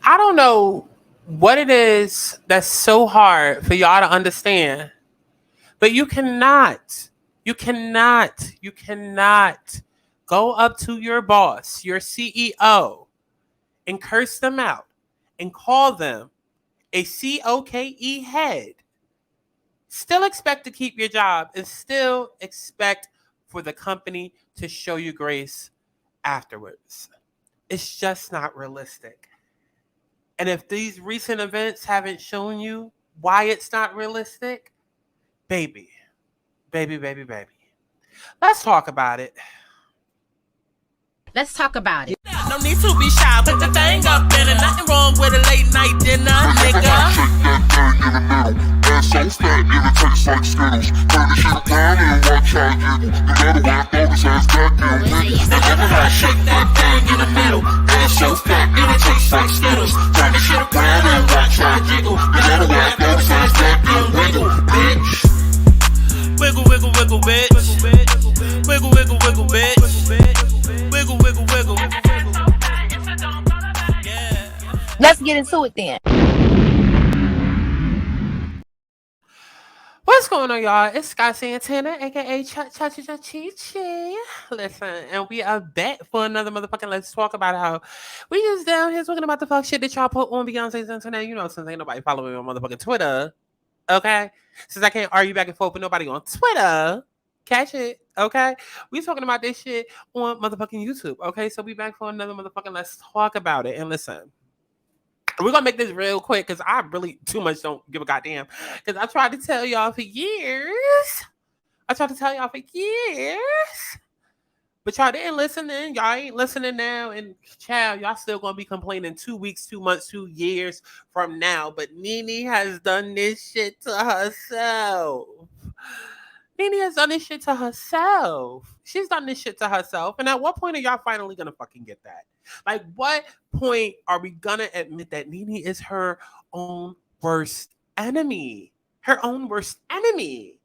I don't know what it is that's so hard for y'all to understand, but you cannot go up to your boss, your CEO, and curse them out and call them a COKE head, still expect to keep your job, and still expect for the company to show you grace afterwards. It's just not realistic. And if these recent events haven't shown you why it's not realistic, baby, baby, let's talk about it. Let's talk about it. No need to be shy, put the thing up in it. Nothing wrong with a late night dinner, nigga. Shake that thing in the middle. Ass so fat, it tastes like Skittles. Turn the shit around and watch how I jiggle. You gotta whack all this ass goddamn wiggle. Now shake that thing in the middle. Ass so fat, it tastes like Skittles. Turn the shit around and watch how I jiggle. You gotta whack all this ass goddamn wiggle, bitch. Wiggle, wiggle, wiggle, bitch. Wiggle, wiggle, wiggle, bitch. Wiggle, wiggle, wiggle. Yeah. Let's get into it then. What's going on, y'all? It's Santana, aka Chi. Listen, and we are back for another motherfucking Let's Talk About How we just down here talking about the fuck shit that y'all put on Beyonce's internet. You know, since ain't nobody following me on motherfucking Twitter, okay? Since I can't argue back and forth with nobody on Twitter, catch it, okay? We talking about this shit on motherfucking YouTube, okay? So we back for another motherfucking Let's Talk About It. And listen, we're gonna make this real quick because I really too much don't give a goddamn. Because I tried to tell y'all for years. But y'all didn't listen then. Y'all ain't listening now. And child, y'all still gonna be complaining 2 weeks, 2 months, 2 years from now. But Nene has done this shit to herself. Nene has done this shit to herself. She's done this shit to herself. And at what point are y'all finally gonna fucking get that? Like, what point are we gonna admit that Nene is her own worst enemy? Her own worst enemy.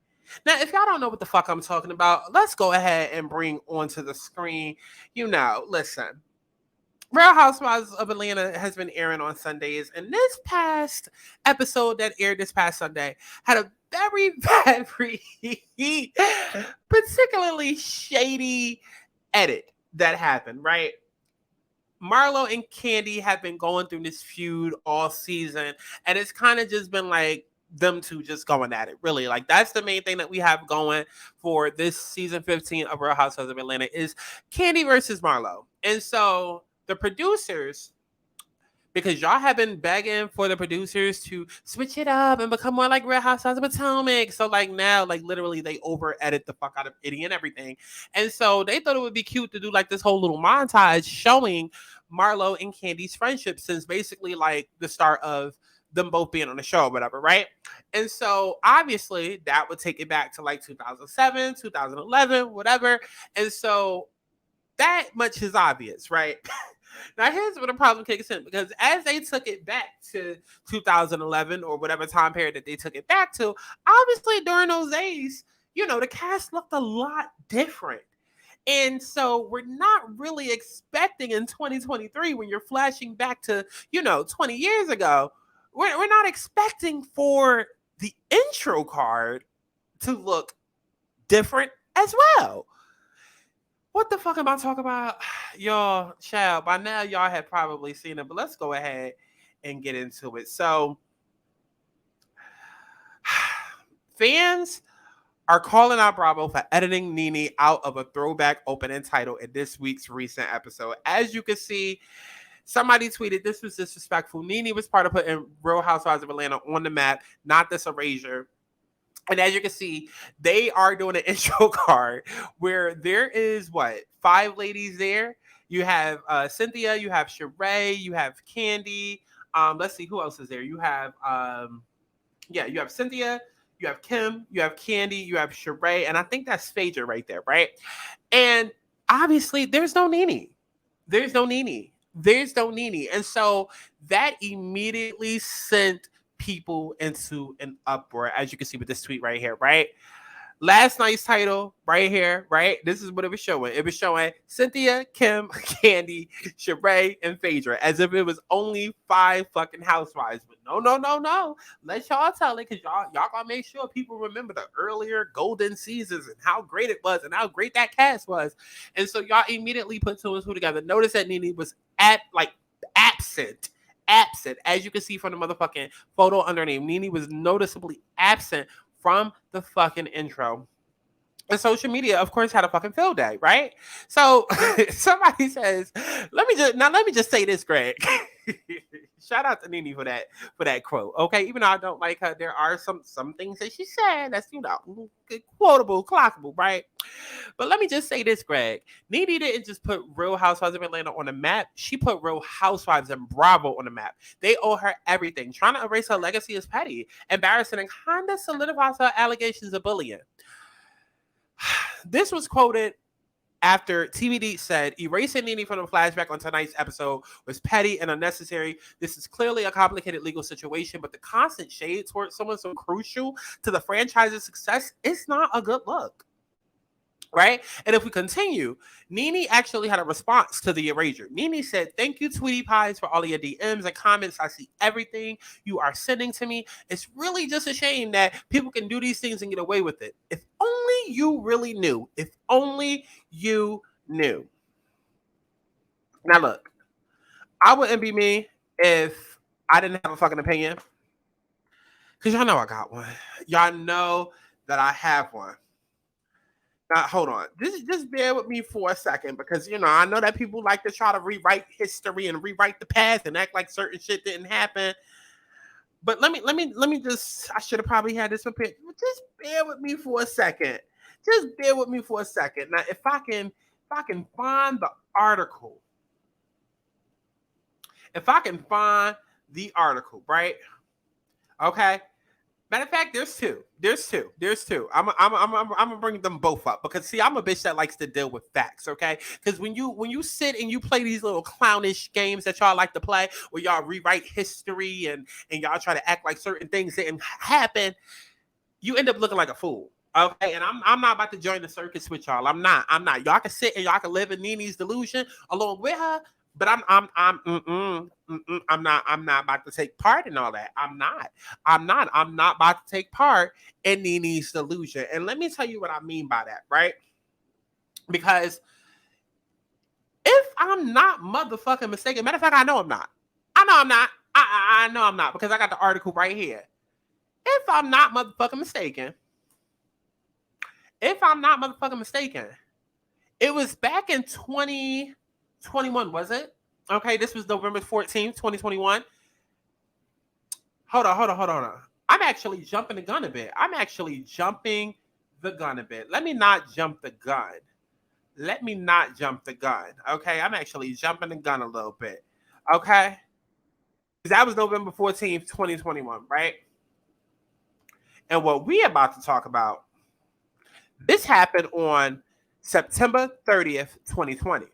Now, if y'all don't know what the fuck I'm talking about, let's go ahead and bring onto the screen. You know, listen. Real Housewives of Atlanta has been airing on Sundays, and this past episode that aired this past Sunday had a very particularly shady edit that happened, right? Marlo and Candy have been going through this feud all season, and it's kind of just been like them two just going at it, really. Like, that's the main thing that we have going for this season 15 of Real Housewives of Atlanta is Candy versus Marlo. And so the producers, because y'all have been begging for the producers to switch it up and become more like Real Housewives of Potomac. So like now, like literally they over edit the fuck out of Itty and everything. And so they thought it would be cute to do like this whole little montage showing Marlo and Candy's friendship since basically like the start of them both being on the show or whatever, right? And so obviously that would take it back to like 2007, 2011, whatever. And so that much is obvious, right? Now, here's where the problem kicks in, because as they took it back to 2011 or whatever time period that they took it back to, obviously during those days, you know, the cast looked a lot different. And so we're not really expecting in 2023, when you're flashing back to, 20 years ago, we're not expecting for the intro card to look different as well. What the fuck am I talking about? Y'all, child, by now y'all have probably seen it, but let's go ahead and get into it. So, fans are calling out Bravo for editing Nene out of a throwback opening title in this week's recent episode. As you can see, somebody tweeted, "This was disrespectful. Nene was part of putting Real Housewives of Atlanta on the map, not this erasure." And as you can see, they are doing an intro card where there is 5 ladies there. You have Cynthia, you have Sheree, you have Candy. Let's see who else is there. You have you have Cynthia, you have Kim, you have Candy, you have Sheree, and I think that's Phaedra right there, right? And obviously, there's no Nene. There's no Nene. And so that immediately sent people into an uproar, as you can see with this tweet right here, right? last night's title right here, right? This is what it was showing. It was showing Cynthia, Kim, Candy, Sheree, and Phaedra as if it was only 5 fucking housewives. But no. Let y'all tell it, because y'all gotta make sure people remember the earlier golden seasons and how great it was and how great that cast was. And so y'all immediately put 2 and 2 together. Notice that Nene was absent. As you can see from the motherfucking photo underneath, Nene was noticeably absent from the fucking intro. And social media, of course, had a fucking field day, right? So somebody says, let me just say this, Greg. Shout out to Nene for that quote. Okay, even though I don't like her, there are some things that she said that's, quotable, clockable, right? But let me just say this, Greg. Nene didn't just put Real Housewives of Atlanta on the map. She put Real Housewives and Bravo on the map. They owe her everything. Trying to erase her legacy is petty, embarrassing, and kind of solidifies her allegations of bullying. This was quoted after TVD said, erasing Nene from the flashback on tonight's episode was petty and unnecessary. This is clearly a complicated legal situation, but the constant shade towards someone so crucial to the franchise's success is not a good look. Right? And if we continue, Nene actually had a response to the erasure. Nene said, "Thank you, Tweety Pies, for all of your DMs and comments. I see everything you are sending to me. It's really just a shame that people can do these things and get away with it. If only you really knew. If only you knew." Now look, I wouldn't be me if I didn't have a fucking opinion. Because y'all know I got one. Y'all know that I have one. Now, hold on. Just bear with me for a second, because I know that people like to try to rewrite history and rewrite the past and act like certain shit didn't happen. But let me just, I should have probably had this prepared. Just bear with me for a second. Just bear with me for a second. Now, if I can find the article. If I can find the article, right? Okay. Matter of fact, there's two. I'm gonna bring them both up, because see, I'm a bitch that likes to deal with facts, okay? Because when you sit and you play these little clownish games that y'all like to play, where y'all rewrite history and y'all try to act like certain things didn't happen, you end up looking like a fool. Okay, and I'm not about to join the circus with y'all. I'm not. Y'all can sit and y'all can live in Nene's delusion along with her. But I'm not about to take part in all that. I'm not about to take part in Nene's delusion. And let me tell you what I mean by that, right? Because if I'm not motherfucking mistaken, matter of fact, I know I'm not. I know I'm not, because I got the article right here. If I'm not motherfucking mistaken, it was back in 2021, was it? Okay, this was November 14th, 2021. Hold on. I'm actually jumping the gun a bit. Let me not jump the gun. Okay, I'm actually jumping the gun a little bit. Okay? Because that was November 14th, 2021, right? And what we about to talk about, this happened on September 30th, 2020.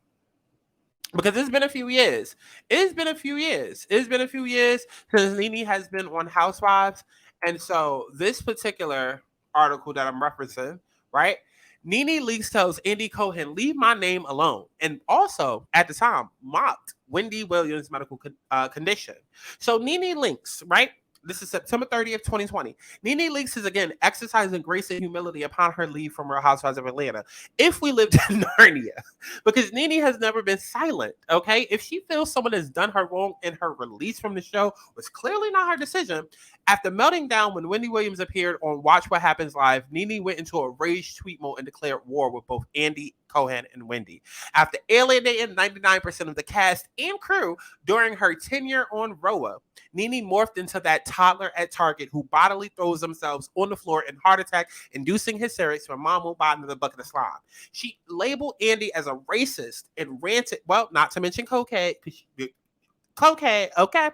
Because it's been a few years. It's been a few years since Nene has been on Housewives. And so this particular article that I'm referencing, right? Nene Leakes tells Andy Cohen, "Leave my name alone." And also, at the time, mocked Wendy Williams' medical condition. So Nene Leakes, right? This is September 30th, 2020. Nene Leakes is again exercising grace and humility upon her leave from Real Housewives of Atlanta. If we lived in Narnia, because Nene has never been silent, okay? If she feels someone has done her wrong and her release from the show was clearly not her decision, after melting down when Wendy Williams appeared on Watch What Happens Live, Nene went into a rage tweet mode and declared war with both Andy Cohen and Wendy. After alienating 99% of the cast and crew during her tenure on Roa, Nene morphed into that toddler at Target who bodily throws themselves on the floor in heart attack, inducing hysterics when mom will buy another bucket of slime. She labeled Andy as a racist and ranted, well, not to mention cocaine, okay?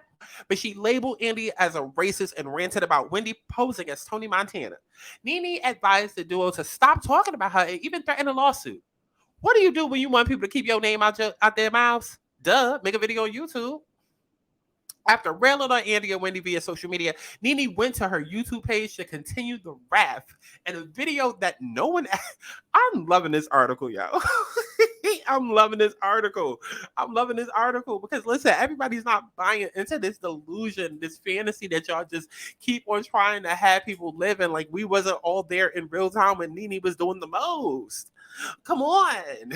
But she labeled Andy as a racist and ranted about Wendy posing as Tony Montana. Nene advised the duo to stop talking about her and even threaten a lawsuit. What do you do when you want people to keip your name out their mouths? Duh, make a video on YouTube. After railing on Andy and Wendy via social media, Nene went to her YouTube page to continue the wrath. And a video that no one... I'm loving this article, yo. I'm loving this article. I'm loving this article because, listen, everybody's not buying into this delusion, this fantasy that y'all just keep on trying to have people live in, like we wasn't all there in real time when Nene was doing the most. Come on.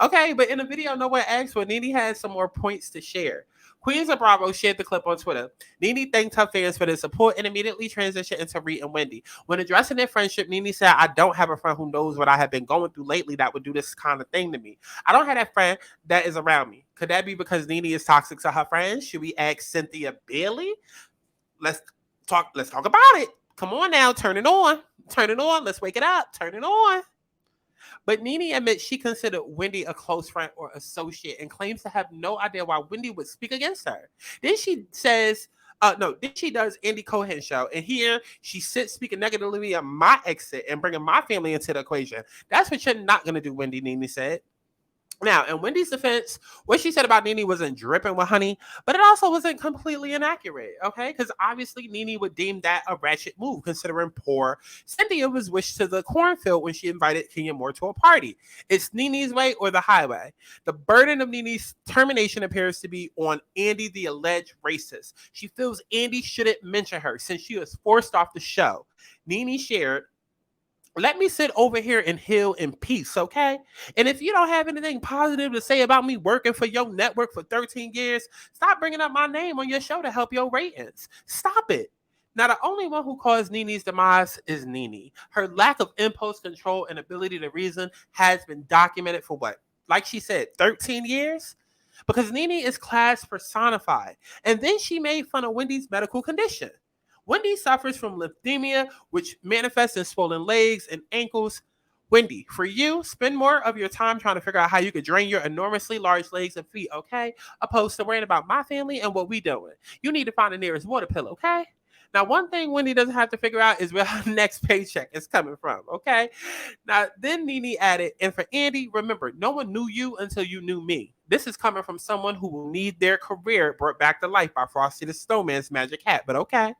Okay, but in the video, no one asked for. Nene had some more points to share. Queens of Bravo shared the clip on Twitter. Nene thanked her fans for their support and immediately transitioned into Reed and Wendy. When addressing their friendship, Nene said, I don't have a friend who knows what I have been going through lately that would do this kind of thing to me. I don't have that friend that is around me. Could that be because Nene is toxic to her friends? Should we ask Cynthia Bailey? Let's talk about it. Come on now, turn it on. Turn it on. Let's wake it up. Turn it on. But Nene admits she considered Wendy a close friend or associate and claims to have no idea why Wendy would speak against her. Then she says, then she does Andy Cohen show, and here she sits speaking negatively of my exit and bringing my family into the equation. That's what you're not going to do, Wendy, Nene said. Now, in Wendy's defense, what she said about Nene wasn't dripping with honey, but it also wasn't completely inaccurate, okay? Because obviously Nene would deem that a ratchet move, considering poor Cynthia was wished to the cornfield when she invited Kenya Moore to a party. It's Nene's way or the highway. The burden of Nene's termination appears to be on Andy, the alleged racist. She feels Andy shouldn't mention her since she was forced off the show. Nene shared, let me sit over here and heal in peace, okay? And if you don't have anything positive to say about me working for your network for 13 years, stop bringing up my name on your show to help your ratings. Stop it. Now, the only one who caused Nene's demise is Nene. Her lack of impulse control and ability to reason has been documented for what? Like she said, 13 years? Because Nene is class personified. And then she made fun of Wendy's medical condition. Wendy suffers from lymphedema, which manifests in swollen legs and ankles. Wendy, for you, spend more of your time trying to figure out how you could drain your enormously large legs and feet, okay? Opposed to worrying about my family and what we doing. You need to find the nearest water pill, okay? Now, one thing Wendy doesn't have to figure out is where her next paycheck is coming from, okay? Now, then Nene added, and for Andy, remember, no one knew you until you knew me. This is coming from someone who will need their career brought back to life by Frosty the Snowman's magic hat, but okay.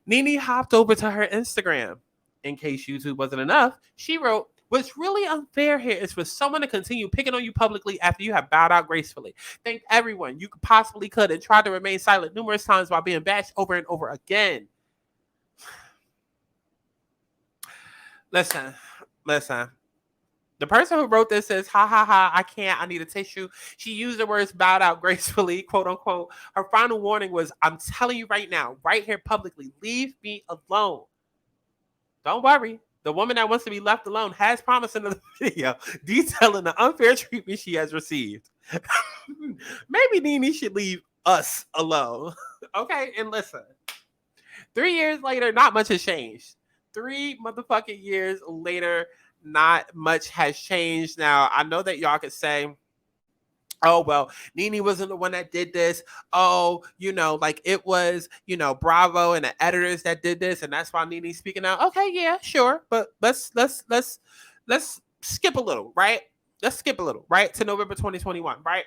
Nene hopped over to her Instagram. In case YouTube wasn't enough, she wrote, what's really unfair here is for someone to continue picking on you publicly after you have bowed out gracefully. Thank everyone you possibly could and tried to remain silent numerous times while being bashed over and over again. Listen. The person who wrote this says, ha ha ha, I can't, I need a tissue. She used the words bowed out gracefully, quote unquote. Her final warning was, I'm telling you right now, right here publicly, leave me alone. Don't worry. The woman that wants to be left alone has promised in the video detailing the unfair treatment she has received. Maybe Nene should leave us alone. Okay, and listen. 3 years later, not much has changed. 3 motherfucking years later, not much has changed. Now, I know that y'all could say, oh, well, Nene wasn't the one that did this. Oh, like it was, Bravo and the editors that did this, and that's why Nene's speaking out. Okay, yeah, sure. But let's skip a little, right? Let's skip a little, right? To November 2021, right?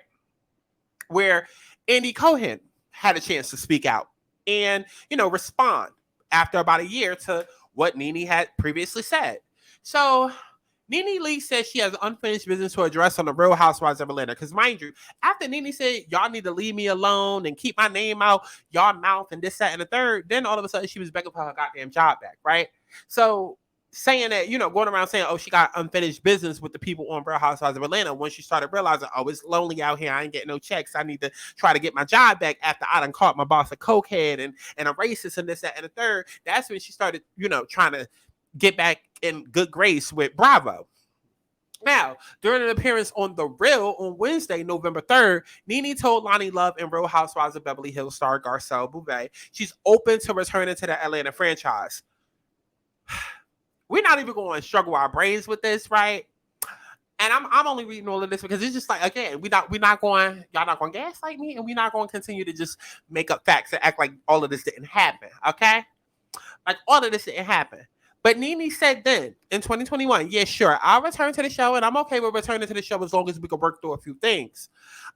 Where Andy Cohen had a chance to speak out and, respond after about a year to what Nene had previously said. So Nene Lee says she has unfinished business to address on the Real Housewives of Atlanta. Because mind you, after Nene said, y'all need to leave me alone and keep my name out y'all mouth and this, that, and the third, then all of a sudden she was begging for her goddamn job back, right? So saying that, going around saying, oh, she got unfinished business with the people on Real Housewives of Atlanta, when she started realizing, oh, it's lonely out here, I ain't getting no checks, I need to try to get my job back after I done caught my boss a cokehead and a racist and this, that, and the third, that's when she started, trying to get back in good grace with Bravo. Now, during an appearance on The Real on Wednesday, November 3rd, Nene told Lonnie Love and Real Housewives of Beverly Hills star Garcelle Bouvet she's open to returning to the Atlanta franchise. We're not even going to struggle our brains with this, right? And I'm only reading all of this because it's just like, again, y'all not going to gaslight me, and we're not going to continue to just make up facts and act like all of this didn't happen, okay? Like all of this didn't happen. But Nene said then in 2021, yeah, sure, I'll return to the show and I'm okay with returning to the show as long as we can work through a few things.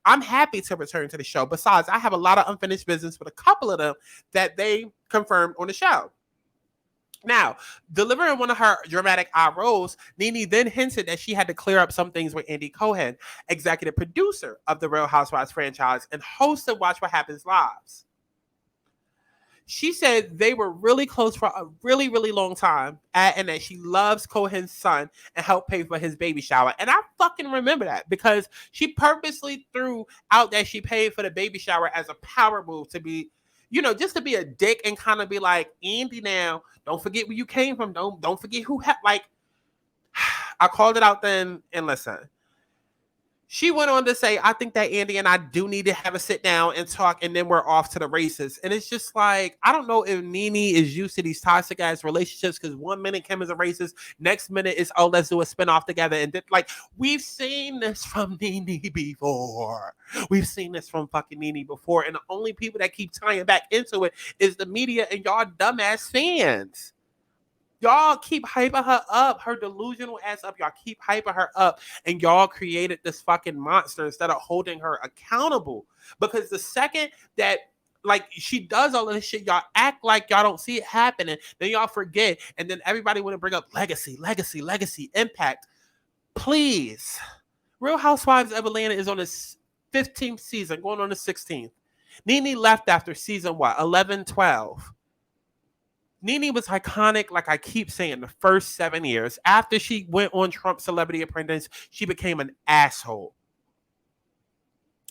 I'm happy to return to the show. Besides, I have a lot of unfinished business with a couple of them that they confirmed on the show. Now, delivering one of her dramatic eye rolls, Nene then hinted that she had to clear up some things with Andy Cohen, executive producer of the Real Housewives franchise and host of Watch What Happens Live. She said they were really close for a really, really long time, and that she loves Cohen's son and helped pay for his baby shower. And I fucking remember that because she purposely threw out that she paid for the baby shower as a power move to be, just to be a dick and kind of be like, Andy, now don't forget where you came from. Don't forget who like. I called it out then, and listen. She went on to say, I think that Andy and I do need to have a sit down and talk, and then we're off to the races. And it's just like, I don't know if Nene is used to these toxic ass relationships because 1 minute Kim is a racist, next minute is, oh, let's do a spinoff together. And like, we've seen this from Nene before. We've seen this from fucking Nene before. And the only people that keep tying back into it is the media and y'all dumbass fans. Y'all keep hyping her up, her delusional ass up. Y'all keep hyping her up, and y'all created this fucking monster instead of holding her accountable. Because the second that, like, she does all of this shit, y'all act like y'all don't see it happening. Then y'all forget, and then everybody want to bring up legacy, impact. Please. Real Housewives of Atlanta is on its 15th season, going on the 16th. Nene left after season, 11, 12. Nene was iconic, like I keep saying, the first 7 years. After she went on Trump's Celebrity Apprentice, she became an asshole.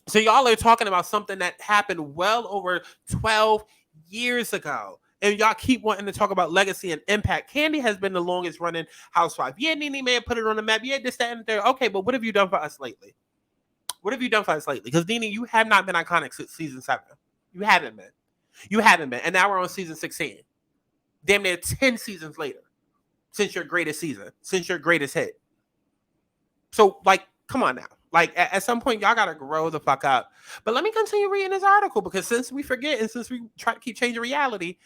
So y'all are talking about something that happened well over 12 years ago. And y'all keep wanting to talk about legacy and impact. Kandi has been the longest running housewife. Yeah, Nene may have put it on the map. Yeah, this, that, and the third. Okay, but what have you done for us lately? Because Nene, you have not been iconic since season 7. You haven't been. And now we're on season 16. Damn near 10 seasons later since your greatest season, since your greatest hit. So, like, come on now. Like, at some point, y'all got to grow the fuck up. But let me continue reading this article because since we forget and since we try to keep changing reality,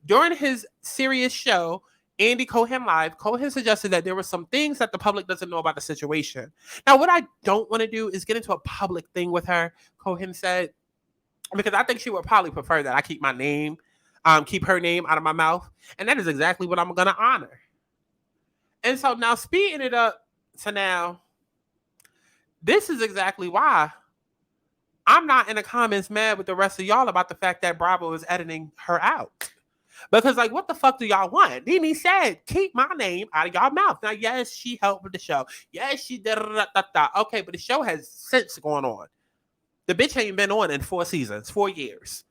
during his serious show, Andy Cohen Live, Cohen suggested that there were some things that the public doesn't know about the situation. Now, what I don't want to do is get into a public thing with her, Cohen said, because I think she would probably prefer that I keep my name, keep her name out of my mouth. And that is exactly what I'm going to honor. And so now speeding it up to now, this is exactly why I'm not in the comments mad with the rest of y'all about the fact that Bravo is editing her out. Because, like, what the fuck do y'all want? Nene said, keep my name out of y'all mouth. Now, yes, she helped with the show. Yes, she did. Okay, but the show has since gone on. The bitch ain't been on in 4 seasons, 4 years.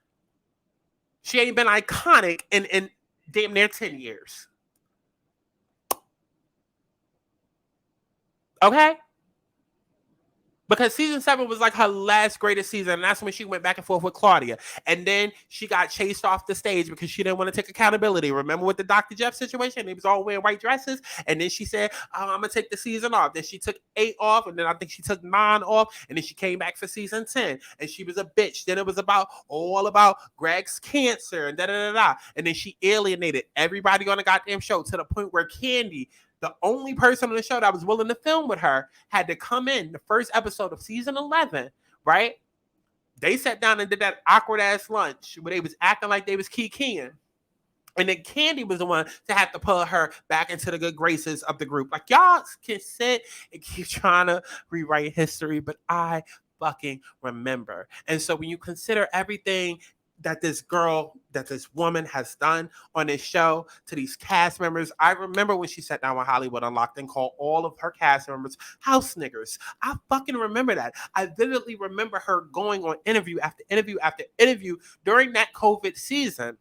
She ain't been iconic in damn near 10 years. Okay? Because season 7 was like her last greatest season. And that's when she went back and forth with Claudia. And then she got chased off the stage because she didn't want to take accountability. Remember with the Dr. Jeff situation? They was all wearing white dresses. And then she said, oh, I'm going to take the season off. Then she took 8 off. And then I think she took 9 off. And then she came back for season 10. And she was a bitch. Then it was all about Greg's cancer and da-da-da-da. And then she alienated everybody on the goddamn show to the point where Kandi, the only person on the show that was willing to film with her, had to come in the first episode of season 11, right? They sat down and did that awkward ass lunch where they was acting like they was kikiing. And then Kandi was the one to have to pull her back into the good graces of the group. Like, y'all can sit and keep trying to rewrite history, but I fucking remember. And so when you consider everything that this woman has done on this show to these cast members. I remember when she sat down with Hollywood Unlocked and called all of her cast members house niggers. I fucking remember that. I vividly remember her going on interview after interview after interview during that COVID season,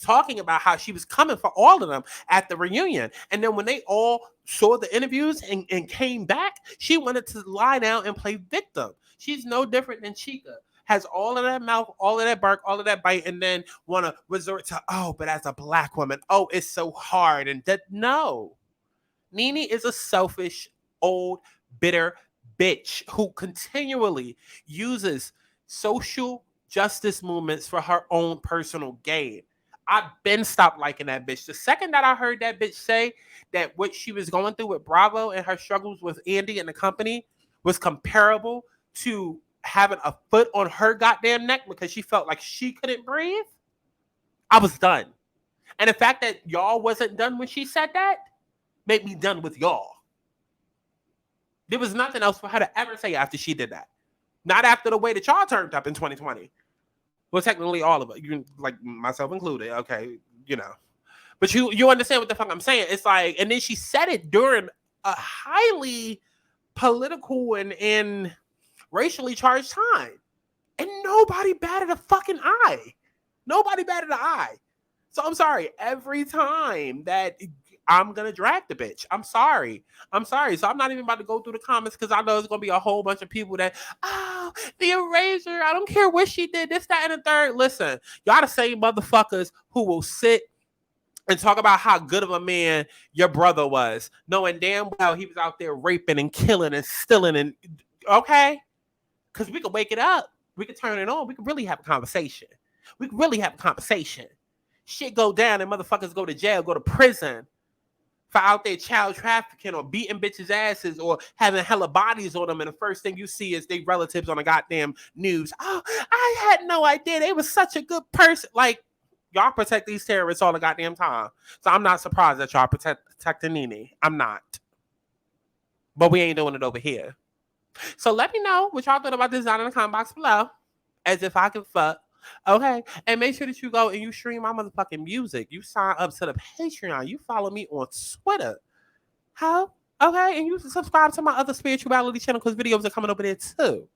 talking about how she was coming for all of them at the reunion. And then when they all saw the interviews and came back, she wanted to lie down and play victim. She's no different than Chica. Has all of that mouth, all of that bark, all of that bite, and then want to resort to, oh, but as a black woman, oh, it's so hard. And that, no. Nene is a selfish, old, bitter bitch who continually uses social justice movements for her own personal gain. I've been stopped liking that bitch. The second that I heard that bitch say that what she was going through with Bravo and her struggles with Andy and the company was comparable to having a foot on her goddamn neck because she felt like she couldn't breathe, I was done. And the fact that y'all wasn't done when she said that made me done with y'all. There was nothing else for her to ever say after she did that. Not after the way that y'all turned up in 2020. Well, technically all of it, you like myself included. Okay, you know, but you understand what the fuck I'm saying? It's like, and then she said it during a highly political and racially charged time, and nobody batted a fucking eye. Nobody batted an eye. So I'm sorry. Every time that I'm gonna drag the bitch, I'm sorry. So I'm not even about to go through the comments because I know there's gonna be a whole bunch of people that, oh, the eraser. I don't care what she did, this, that, and the third. Listen, y'all the same motherfuckers who will sit and talk about how good of a man your brother was, knowing damn well he was out there raping and killing and stealing and okay? Because we could wake it up. We could turn it on. We could really have a conversation. Shit go down and motherfuckers go to jail, go to prison for out there child trafficking or beating bitches' asses or having hella bodies on them. And the first thing you see is they relatives on the goddamn news. Oh, I had no idea. They was such a good person. Like, y'all protect these terrorists all the goddamn time. So I'm not surprised that y'all protecting Nene. I'm not. But we ain't doing it over here. So let me know what y'all thought about this down in the comment box below. As if I can fuck. Okay. And make sure that you go and you stream my motherfucking music. You sign up to the Patreon. You follow me on Twitter. How? Okay. And you subscribe to my other spirituality channel because videos are coming over there too.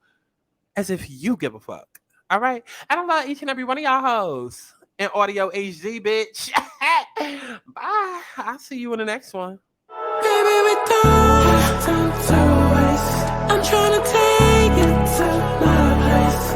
As if you give a fuck. All right. And I love each and every one of y'all hoes in audio HD, bitch. Bye. I'll see you in the next one. Baby, we don't have time to waste. I'm trying to take it to my place.